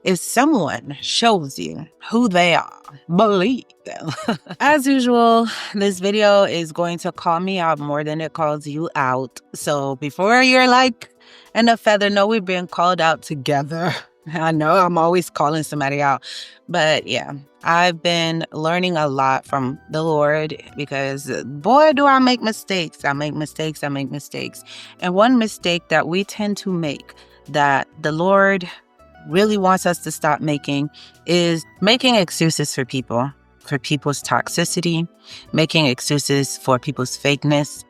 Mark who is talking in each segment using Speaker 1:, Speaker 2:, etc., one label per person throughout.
Speaker 1: If someone shows you who they are, believe them. As usual, this video is going to call me out more than it calls you out. So before you're like, and a feather, no, we've been called out together. I know I'm always calling somebody out. But yeah, I've been learning a lot from the Lord because boy, do I make mistakes. I make mistakes. And one mistake that we tend to make that the Lord really wants us to stop making is making excuses for people, for people's toxicity, making excuses for people's fakeness,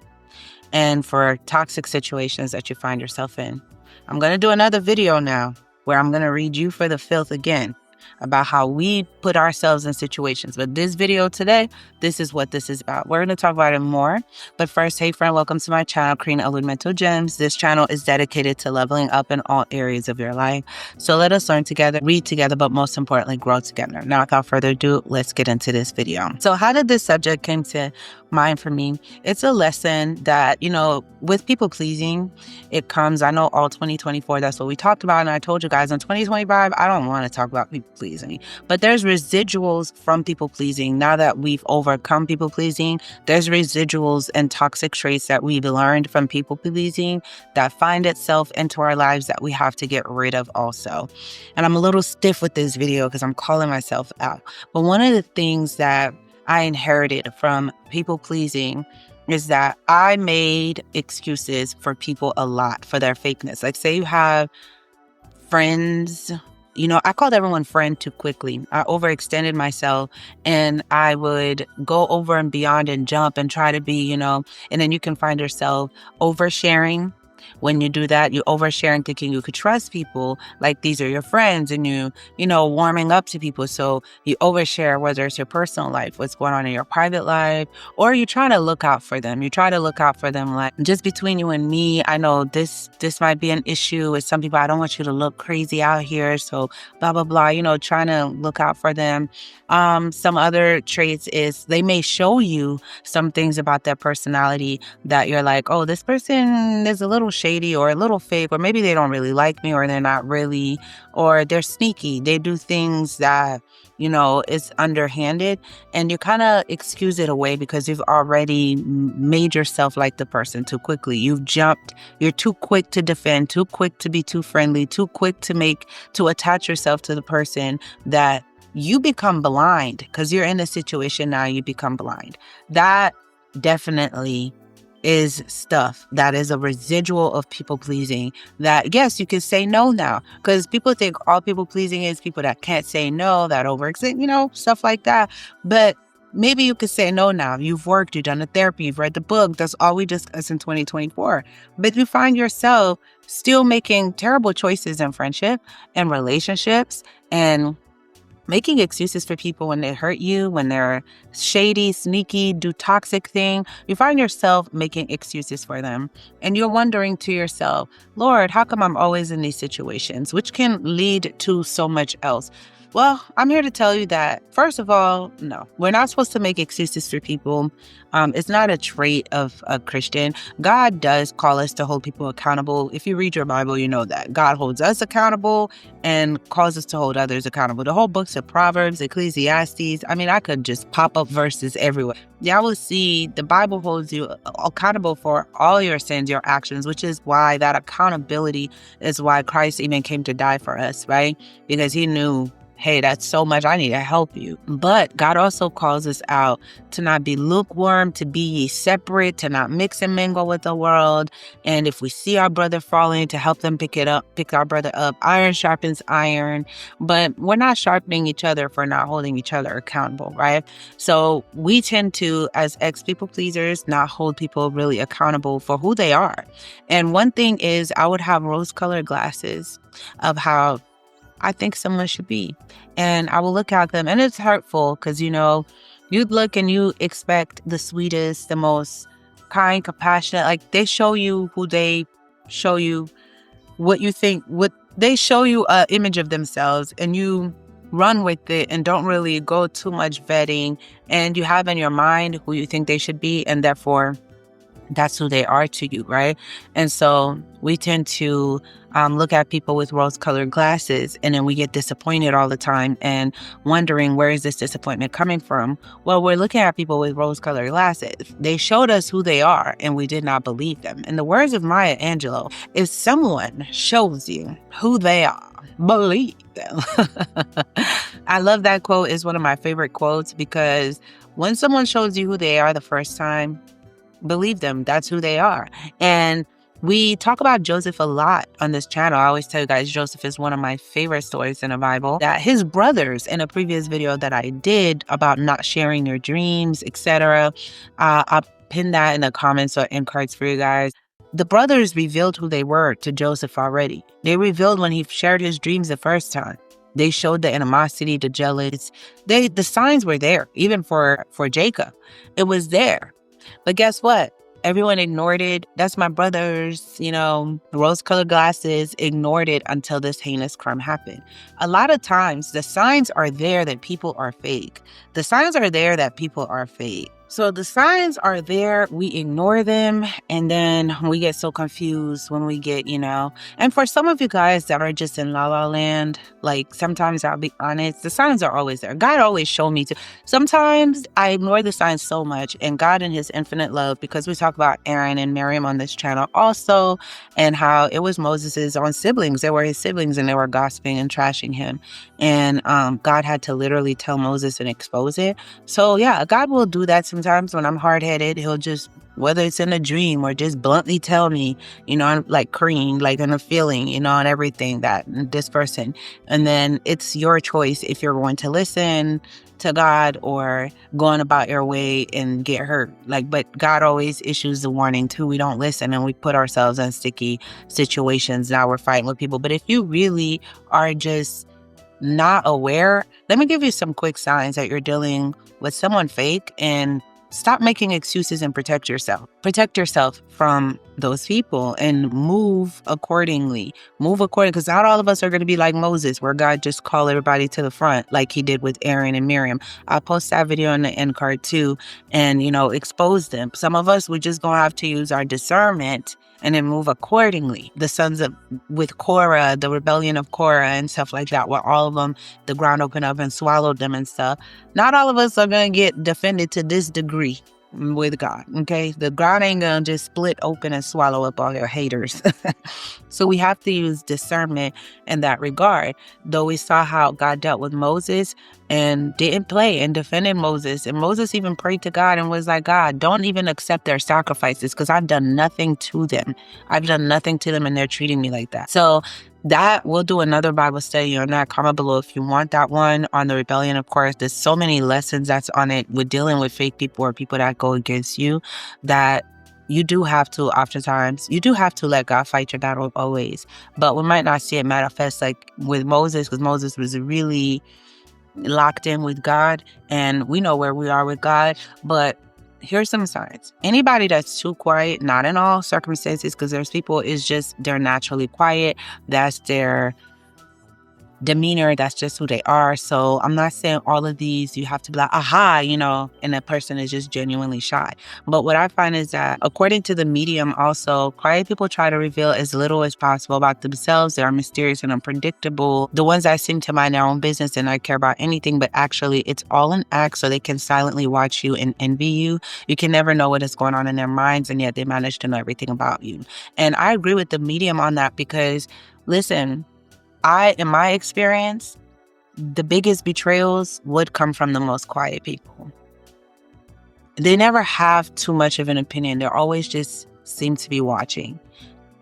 Speaker 1: and for toxic situations that you find yourself in. I'm going to do another video now where I'm going to read you for the filth again about how we put ourselves in situations. But this video today, this is what this is about. We're going to talk about it more. But first, hey friend, welcome to my channel, Creating Upward Mental Gems. This channel is dedicated to leveling up in all areas of your life. So let us learn together, read together, but most importantly, grow together. Now, without further ado, let's get into this video. So how did this subject came to mind for me? It's a lesson that, with people pleasing, it comes, I know all 2024, that's what we talked about. And I told you guys in 2025, I don't want to talk about people pleasing, but there's residuals from people pleasing. Now that we've overcome people pleasing, there's residuals and toxic traits that we've learned from people pleasing that find itself into our lives that we have to get rid of also. And I'm a little stiff with this video because I'm calling myself out. But one of the things that I inherited from people pleasing is that I made excuses for people a lot for their fakeness. Like, say you have friends, I called everyone friend too quickly. I overextended myself and I would go over and beyond and jump and try to be, and then you can find yourself oversharing. When you do that, you oversharing, thinking you could trust people like these are your friends, and warming up to people. So you overshare, whether it's your personal life, what's going on in your private life, or you're trying to look out for them. You try to look out for them like, just between you and me, I know this might be an issue with some people. I don't want you to look crazy out here. So blah, blah, blah, trying to look out for them. Some other traits is they may show you some things about their personality that you're like, oh, this person is a little shady or a little fake, or maybe they don't really like me, or they're not really, or they're sneaky. They do things that, is underhanded, and you kind of excuse it away because you've already made yourself like the person too quickly. You've jumped. You're too quick to defend, too quick to be too friendly, too quick to attach yourself to the person that you become blind because you're in a situation now, you become blind. That definitely is stuff that is a residual of people pleasing that, yes, you can say no now, because people think all people pleasing is people that can't say no, that overextend, stuff like that. But maybe you could say no now. You've worked, you've done the therapy, you've read the book. That's all we discuss in 2024. But you find yourself still making terrible choices in friendship and relationships and making excuses for people when they hurt you, when they're shady, sneaky, do toxic thing. You find yourself making excuses for them. And you're wondering to yourself, Lord, how come I'm always in these situations? Which can lead to so much else. Well, I'm here to tell you that, first of all, no, we're not supposed to make excuses for people. It's not a trait of a Christian. God does call us to hold people accountable. If you read your Bible, you know that God holds us accountable and calls us to hold others accountable. The whole books of Proverbs, Ecclesiastes, I could just pop up verses everywhere. Y'all will see the Bible holds you accountable for all your sins, your actions, which is why that accountability is why Christ even came to die for us, right? Because he knew, hey, that's so much, I need to help you. But God also calls us out to not be lukewarm, to be ye separate, to not mix and mingle with the world. And if we see our brother falling, to help them pick our brother up. Iron sharpens iron. But we're not sharpening each other for not holding each other accountable, right? So we tend to, as ex-people pleasers, not hold people really accountable for who they are. And one thing is, I would have rose-colored glasses of how I think someone should be. And I will look at them, and it's hurtful because, you'd look and you expect the sweetest, the most kind, compassionate. Like, they show you who they show you what you think, what they show you an image of themselves, and you run with it and don't really go too much vetting, and you have in your mind who you think they should be, and therefore that's who they are to you, right? And so We tend to look at people with rose-colored glasses, and then we get disappointed all the time and wondering, where is this disappointment coming from? Well, we're looking at people with rose-colored glasses. They showed us who they are, and we did not believe them. In the words of Maya Angelou, if someone shows you who they are, believe them. I love that quote. It's one of my favorite quotes, because when someone shows you who they are the first time, believe them. That's who they are. And we talk about Joseph a lot on this channel. I always tell you guys, Joseph is one of my favorite stories in the Bible. That his brothers, in a previous video that I did about not sharing your dreams, etc., I'll pin that in the comments or end cards for you guys. The brothers revealed who they were to Joseph already. They revealed when he shared his dreams the first time. They showed the animosity, the jealous. The signs were there, even for Jacob. It was there. But guess what? Everyone ignored it. That's my brothers, rose-colored glasses, ignored it until this heinous crime happened. A lot of times, the signs are there that people are fake. The signs are there that people are fake. So the signs are there, we ignore them, and then we get so confused when we get, and for some of you guys that are just in la la land, like, sometimes I'll be honest, the signs are always there. God always showed me to. Sometimes I ignore the signs so much, and God in his infinite love, because we talk about Aaron and Miriam on this channel also, and how it was Moses's own siblings. They were his siblings, and they were gossiping and trashing him. And God had to literally tell Moses and expose it. So yeah, God will do that sometimes when I'm hard-headed. He'll just, whether it's in a dream or just bluntly tell me, I'm like Kareem, like in a feeling, and everything, that this person. And then it's your choice if you're going to listen to God or going about your way and get hurt. But God always issues the warning too. We don't listen, and we put ourselves in sticky situations. Now we're fighting with people. But if you really are just not aware, let me give you some quick signs that you're dealing with someone fake, and stop making excuses and protect yourself. Protect yourself from those people and move accordingly. Because not all of us are going to be like Moses, where God just called everybody to the front like he did with Aaron and Miriam. I'll post that video in the end card too, and, expose them. Some of us, we're just going to have to use our discernment and then move accordingly. The sons of, with Korah, the rebellion of Korah and stuff like that, where all of them, the ground opened up and swallowed them and stuff. Not all of us are going to get defended to this degree with God, okay? The ground ain't going to just split open and swallow up all your haters. So we have to use discernment in that regard. Though we saw how God dealt with Moses and didn't play and defended Moses. And Moses even prayed to God and was like, God, don't even accept their sacrifices, because I've done nothing to them. I've done nothing to them, and they're treating me like that. So that, we'll do another Bible study on that. Comment below if you want that one on the rebellion. Of course, there's so many lessons that's on it with dealing with fake people or people that go against you, that you do have to, oftentimes, you do have to let God fight your battle always. But we might not see it manifest like with Moses, because Moses was really locked in with God, and we know where we are with God. But here's some signs. Anybody that's too quiet, not in all circumstances, because there's people, is just, they're naturally quiet. That's their demeanor. That's just who they are. So I'm not saying all of these, you have to be like, aha, and that person is just genuinely shy. But what I find is that, according to the medium also, quiet people try to reveal as little as possible about themselves. They are mysterious and unpredictable. The ones that seem to mind their own business and not care about anything, but actually it's all an act so they can silently watch you and envy you. You can never know what is going on in their minds, and yet they manage to know everything about you. And I agree with the medium on that, because, listen, in my experience, the biggest betrayals would come from the most quiet people. They never have too much of an opinion. They're always just seem to be watching,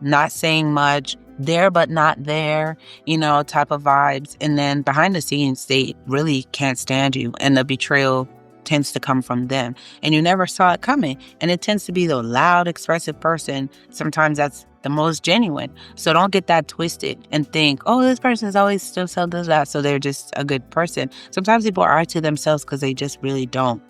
Speaker 1: not saying much, there but not there, type of vibes. And then behind the scenes, they really can't stand you, and the betrayal tends to come from them, and you never saw it coming. And it tends to be the loud, expressive person. Sometimes that's the most genuine. So don't get that twisted and think, oh, this person is always still so does that, so they're just a good person. Sometimes people are to themselves because they just really don't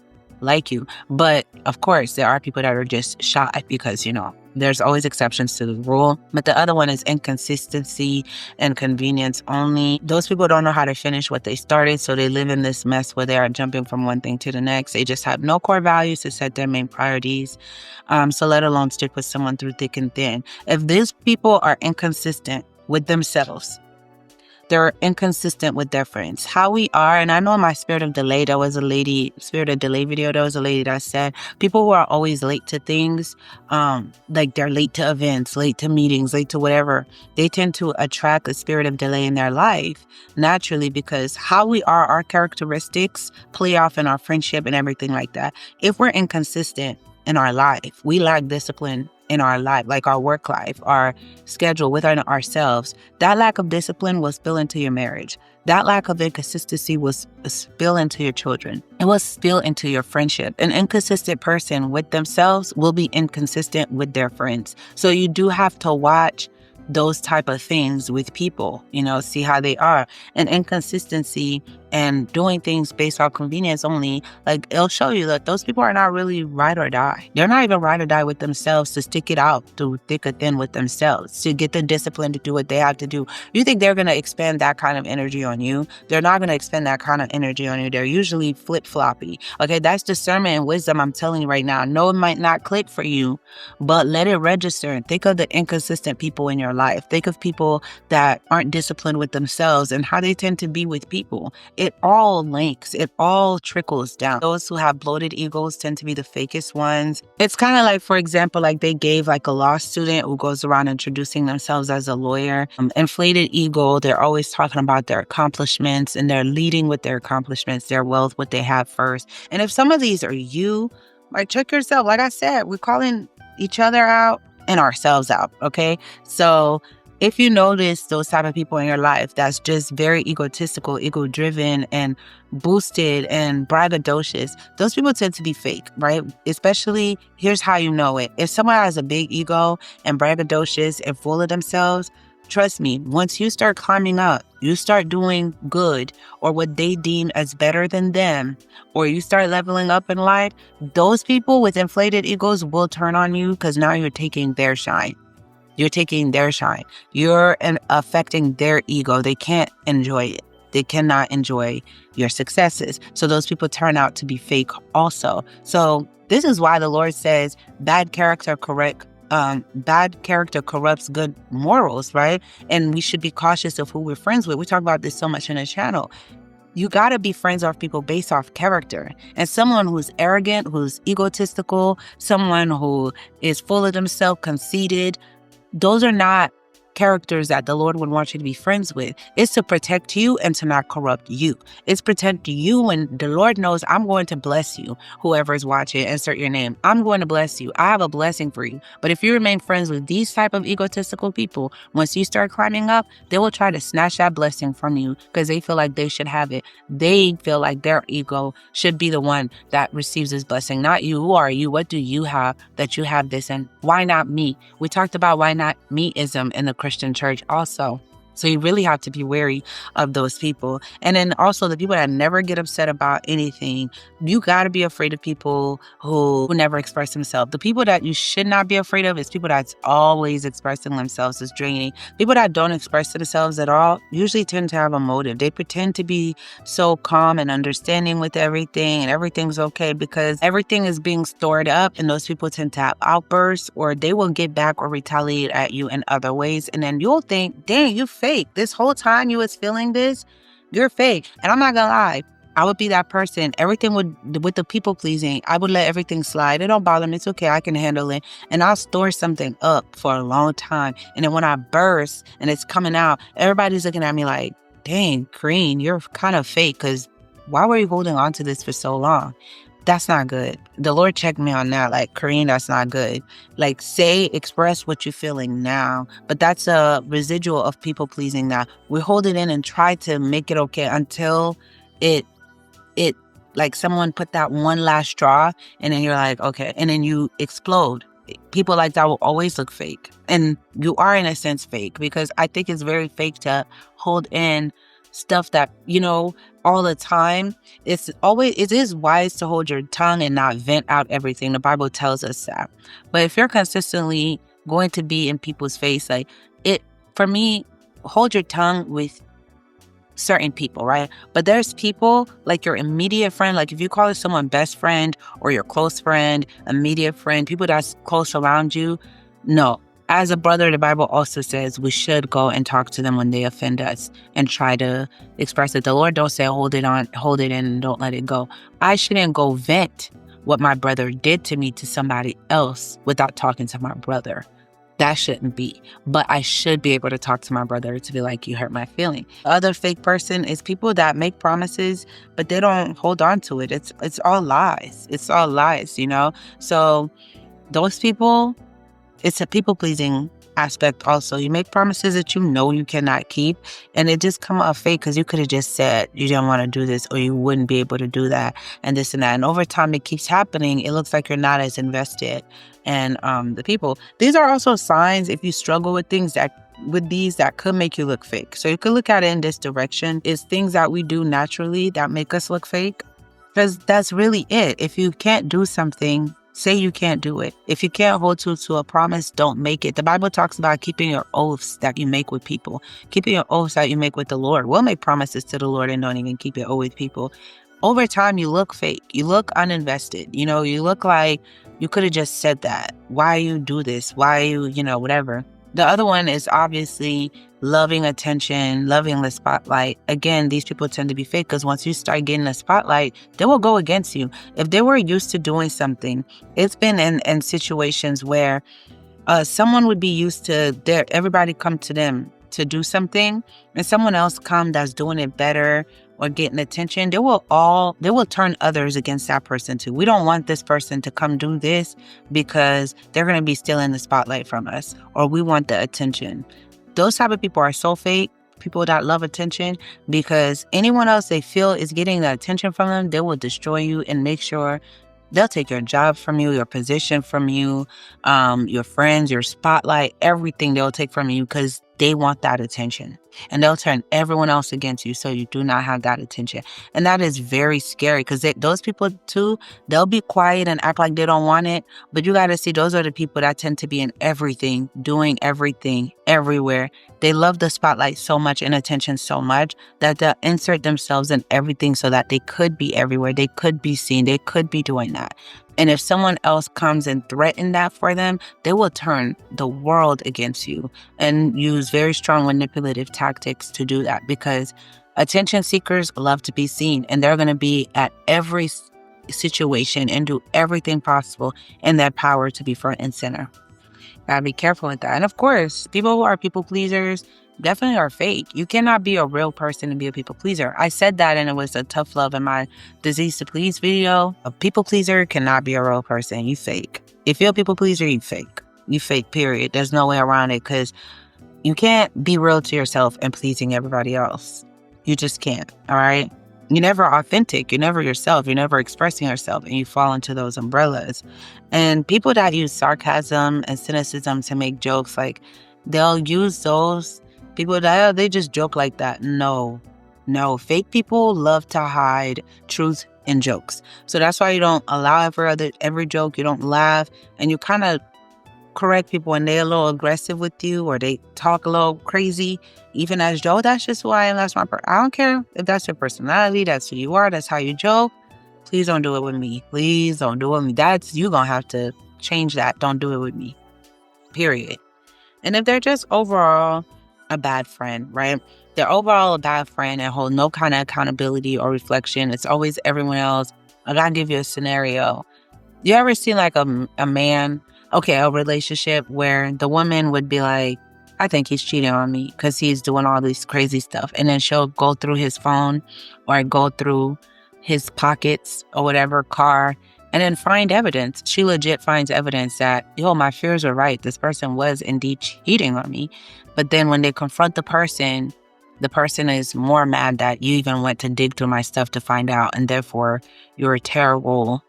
Speaker 1: like you. But of course, there are people that are just shy because, there's always exceptions to the rule. But the other one is inconsistency and convenience only. Those people don't know how to finish what they started, so they live in this mess where they are jumping from one thing to the next. They just have no core values to set their main priorities. So let alone stick with someone through thick and thin. If these people are inconsistent with themselves, they're inconsistent with their friends. How we are, and I know in my Spirit of Delay, there was a lady, Spirit of Delay video, there was a lady that said people who are always late to things, like they're late to events, late to meetings, late to whatever, they tend to attract a spirit of delay in their life naturally, because how we are, our characteristics play off in our friendship and everything like that. If we're inconsistent in our life, we lack discipline in our life, like our work life, our schedule within ourselves, that lack of discipline will spill into your marriage. That lack of inconsistency will spill into your children. It will spill into your friendship. An inconsistent person with themselves will be inconsistent with their friends. So you do have to watch those type of things with people, see how they are. And inconsistency and doing things based on convenience only, like it'll show you that those people are not really ride or die. They're not even ride or die with themselves to stick it out through thick or thin with themselves, to get the discipline to do what they have to do. You think they're going to expend that kind of energy on you? They're not going to expend that kind of energy on you. They're usually flip-floppy. Okay, that's discernment and wisdom I'm telling you right now. No, it might not click for you, but let it register and think of the inconsistent people in your life. Think of people that aren't disciplined with themselves and how they tend to be with people. It all links. It all trickles down. Those who have bloated egos tend to be the fakest ones. It's kind of like, for example, like they gave like a law student who goes around introducing themselves as a lawyer. Inflated ego, they're always talking about their accomplishments and they're leading with their accomplishments, their wealth, what they have first. And if some of these are you, like check yourself. Like I said, we're calling each other out and ourselves out, okay? So if you notice those type of people in your life that's just very egotistical, ego-driven, and boosted and braggadocious, those people tend to be fake, right? Especially, here's how you know it. If someone has a big ego and braggadocious and full of themselves, trust me, once you start climbing up, you start doing good or what they deem as better than them, or you start leveling up in life, those people with inflated egos will turn on you because now you're taking their shine. You're taking their shine. You're affecting their ego. They can't enjoy it. They cannot enjoy your successes. So those people turn out to be fake also. So this is why the Lord says bad character corrupts good morals, right? And we should be cautious of who we're friends with. We talk about this so much in the channel. You got to be friends with people based off character. And someone who's arrogant, who's egotistical, someone who is full of themselves, conceited, those are not characters that the Lord would want you to be friends with. It's to protect you and to not corrupt you. It's protect you, and the Lord knows I'm going to bless you. Whoever is watching, insert your name. I'm going to bless you. I have a blessing for you. But if you remain friends with these type of egotistical people, once you start climbing up, they will try to snatch that blessing from you because they feel like they should have it. They feel like their ego should be the one that receives this blessing, not you. Who are you? What do you have that you have this? And why not me? We talked about why not me-ism in the Christian church also. So you really have to be wary of those people. And then also the people that never get upset about anything. You got to be afraid of people who never express themselves. The people that you should not be afraid of is people that's always expressing themselves as draining. People that don't express themselves at all usually tend to have a motive. They pretend to be so calm and understanding with everything and everything's okay because everything is being stored up, and those people tend to have outbursts, or they will get back or retaliate at you in other ways. And then you'll think, dang, you fake. This whole time you was feeling this, you're fake. And I'm not gonna lie, I would be that person. Everything with the people pleasing, I would let everything slide. It don't bother me. It's okay. I can handle it. And I'll store something up for a long time. And then when I burst and it's coming out, everybody's looking at me like, dang, Kareen, you're kind of fake because why were you holding on to this for so long? That's not good. The Lord checked me on that. Like, Kareen, that's not good. Like, express what you're feeling now. But that's a residual of people pleasing now. We hold it in and try to make it okay until it like someone put that one last straw, and then you're like, okay. And then you explode. People like that will always look fake. And you are, in a sense, fake, because I think it's very fake to hold in stuff that, all the time. It is wise to hold your tongue and not vent out everything. The Bible tells us that. But if you're consistently going to be in people's face, for me, hold your tongue with certain people, right? But there's people like your immediate friend, like if you call someone best friend or your close friend, immediate friend, people that's close around you, no. As a brother, the Bible also says we should go and talk to them when they offend us and try to express it. The Lord don't say hold it in and don't let it go. I shouldn't go vent what my brother did to me to somebody else without talking to my brother. That shouldn't be. But I should be able to talk to my brother to be like, you hurt my feeling. The other fake person is people that make promises, but they don't hold on to it. It's all lies. It's all lies, So those people, it's a people-pleasing aspect also. You make promises that you cannot keep, and it just come off fake because you could have just said you didn't want to do this or you wouldn't be able to do that and this and that. And over time, it keeps happening. It looks like you're not as invested. And the people, these are also signs if you struggle with things that could make you look fake. So you could look at it in this direction. It's things that we do naturally that make us look fake, because that's really it. If you can't do something, say you can't do it. If you can't hold to a promise, don't make it. The Bible talks about keeping your oaths that you make with people, keeping your oaths that you make with the Lord. We'll make promises to the Lord and don't even keep it with people. Over time, you look fake. You look uninvested. You look like you could have just said that. Why you do this? Why you, whatever. The other one is obviously loving attention, loving the spotlight. Again, these people tend to be fake because once you start getting the spotlight, they will go against you. If they were used to doing something, it's been in situations where someone would be used to everybody come to them to do something, and someone else come that's doing it better or getting attention, they will turn others against that person too. We don't want this person to come do this because they're going to be stealing the spotlight from us, or we want the attention. Those type of people are so fake, people that love attention, because anyone else they feel is getting the attention from them, they will destroy you and make sure they'll take your job from you, your position from you, your friends, your spotlight, everything they'll take from you because they want that attention. And they'll turn everyone else against you so you do not have that attention. And that is very scary because those people too, they'll be quiet and act like they don't want it. But you got to see, those are the people that tend to be in everything, doing everything, everywhere. They love the spotlight so much and attention so much that they'll insert themselves in everything so that they could be everywhere. They could be seen. They could be doing that. And if someone else comes and threatens that for them, they will turn the world against you and use very strong manipulative tactics to do that, because attention seekers love to be seen, and they're going to be at every situation and do everything possible in their power to be front and center. Gotta be careful with that. And of course, people who are people pleasers definitely are fake. You cannot be a real person and be a people pleaser. I said that, and it was a tough love in my disease to please video. A people pleaser cannot be a real person. You fake. If you're a people pleaser, you fake. You fake, period. There's no way around it, because you can't be real to yourself and pleasing everybody else. You just can't, all right? You're never authentic. You're never yourself. You're never expressing yourself, and you fall into those umbrellas. And people that use sarcasm and cynicism to make jokes, like they'll use those people that they just joke like that. No. Fake people love to hide truth in jokes. So that's why you don't allow every joke. You don't laugh, and you kind of correct people when they're a little aggressive with you or they talk a little crazy, even as Joe. That's just who I am. That's I don't care if that's your personality. That's who you are. That's how you joke. Please don't do it with me. Please don't do it with me. You gonna have to change that. Don't do it with me. Period. And if they're just overall a bad friend, right? They're overall a bad friend and hold no kind of accountability or reflection. It's always everyone else. I gotta give you a scenario. You ever seen like a man, a relationship where the woman would be like, I think he's cheating on me because he's doing all this crazy stuff. And then she'll go through his phone or go through his pockets or whatever, car, and then find evidence. She legit finds evidence that, my fears were right. This person was indeed cheating on me. But then when they confront the person is more mad that you even went to dig through my stuff to find out. And therefore, you're a terrible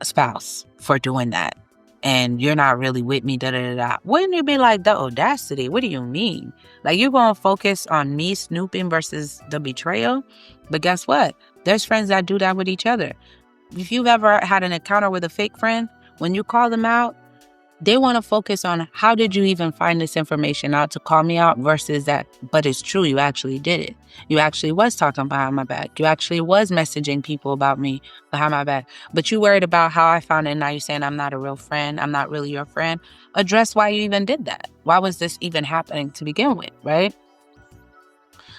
Speaker 1: spouse for doing that. and you're not really with me, da da da da. Wouldn't you be like, the audacity? What do you mean? Like, you're going to focus on me snooping versus the betrayal? But guess what? There's friends that do that with each other. If you've ever had an encounter with a fake friend, when you call them out, they want to focus on how did you even find this information out to call me out versus that, but it's true, you actually did it. You actually was talking behind my back. You actually was messaging people about me behind my back. But you worried about how I found it, and now you're saying I'm not a real friend. I'm not really your friend. Address why you even did that. Why was this even happening to begin with, right?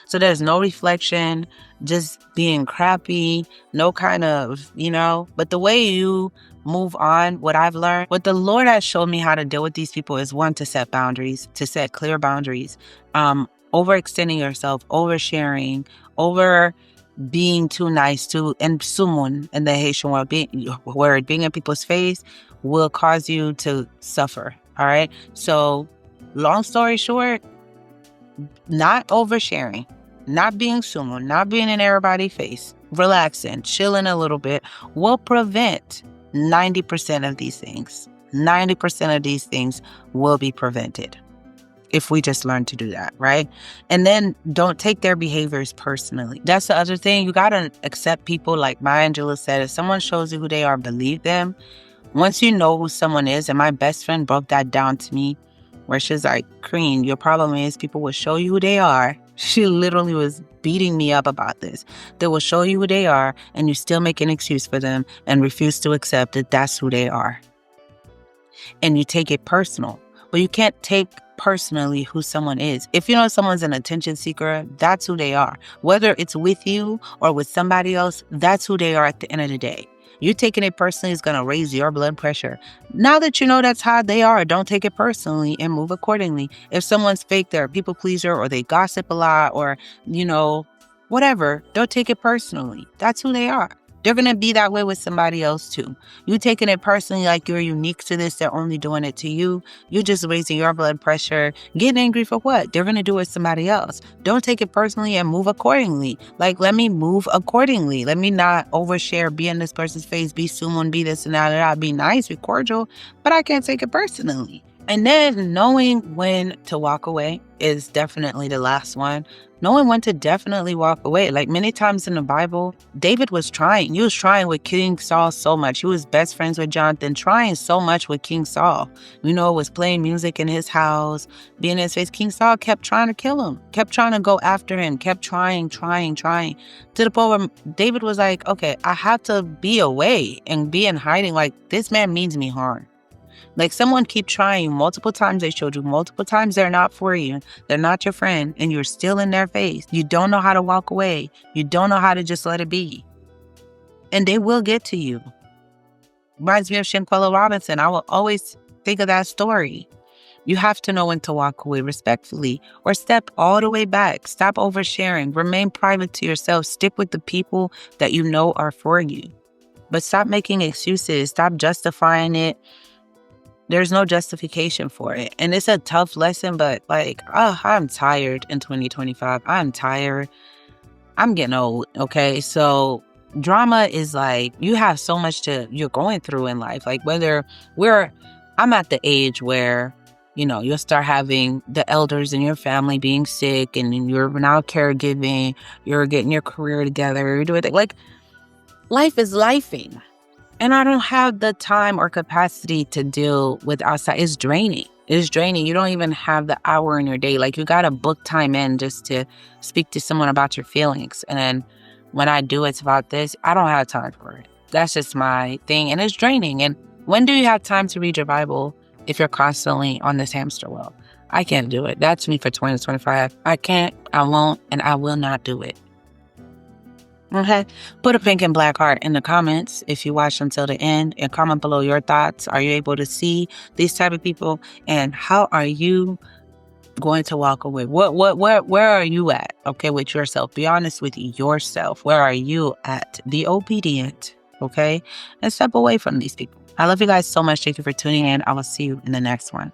Speaker 1: So there's no reflection, just being crappy, no kind of, but the way you move on, what I've learned, what the Lord has shown me how to deal with these people is, one, to set boundaries, to set clear boundaries. Overextending yourself, oversharing, over being too nice to, and sumun in the Haitian word, being in people's face will cause you to suffer. All right. So long story short, not oversharing, not being sumo, not being in everybody's face, relaxing, chilling a little bit will prevent 90% of these things. 90% of these things will be prevented if we just learn to do that, right? And then don't take their behaviors personally. That's the other thing. You got to accept people. Like Maya Angelou said, if someone shows you who they are, believe them. Once you know who someone is, and my best friend broke that down to me, where she's like, Crean, your problem is people will show you who they are. She literally was beating me up about this. They will show you who they are, and you still make an excuse for them and refuse to accept that that's who they are. And you take it personal. But you can't take personally who someone is. If you know someone's an attention seeker, that's who they are. Whether it's with you or with somebody else, that's who they are at the end of the day. You taking it personally is going to raise your blood pressure. Now that you know that's how they are, don't take it personally and move accordingly. If someone's fake, they're a people pleaser, or they gossip a lot, or, whatever, don't take it personally. That's who they are. They're going to be that way with somebody else too. You taking it personally like you're unique to this, they're only doing it to you. You're just raising your blood pressure. Getting angry for what? They're going to do it to somebody else. Don't take it personally and move accordingly. Like, let me move accordingly. Let me not overshare, be in this person's face, be someone, be this and that, be nice, be cordial, but I can't take it personally. And then knowing when to walk away is definitely the last one. Knowing when to definitely walk away. Like many times in the Bible, David was trying. He was trying with King Saul so much. He was best friends with Jonathan, trying so much with King Saul. Was playing music in his house, being in his face. King Saul kept trying to kill him, kept trying to go after him, kept trying, to the point where David was like, okay, I have to be away and be in hiding. Like, this man means me harm. Like, someone keep trying multiple times, they showed you multiple times they're not for you, they're not your friend, and you're still in their face. You don't know how to walk away. You don't know how to just let it be. And they will get to you. Reminds me of Shanquella Robinson. I will always think of that story. You have to know when to walk away respectfully, or step all the way back. Stop oversharing. Remain private to yourself. Stick with the people that you know are for you. But stop making excuses. Stop justifying it. There's no justification for it. And it's a tough lesson, but I'm tired in 2025. I'm tired. I'm getting old, okay? So drama is like, you have so much you're going through in life. Like I'm at the age where, you'll start having the elders in your family being sick, and you're now caregiving, you're getting your career together, you're doing it. Like, life is lifing. And I don't have the time or capacity to deal with outside. It's draining. You don't even have the hour in your day. Like, you got to book time in just to speak to someone about your feelings. And then when I do, it's about this. I don't have time for it. That's just my thing. And it's draining. And when do you have time to read your Bible if you're constantly on this hamster wheel? I can't do it. That's me for 2025. I can't, I won't, and I will not do it. Okay, put a pink and black heart in the comments if you watched until the end, and comment below your thoughts. Are you able to see these type of people, and how are you going to walk away? Where are you at? Okay, with yourself. Be honest with yourself. Where are you at? Be obedient. Okay, and step away from these people. I love you guys so much. Thank you for tuning in. I will see you in the next one.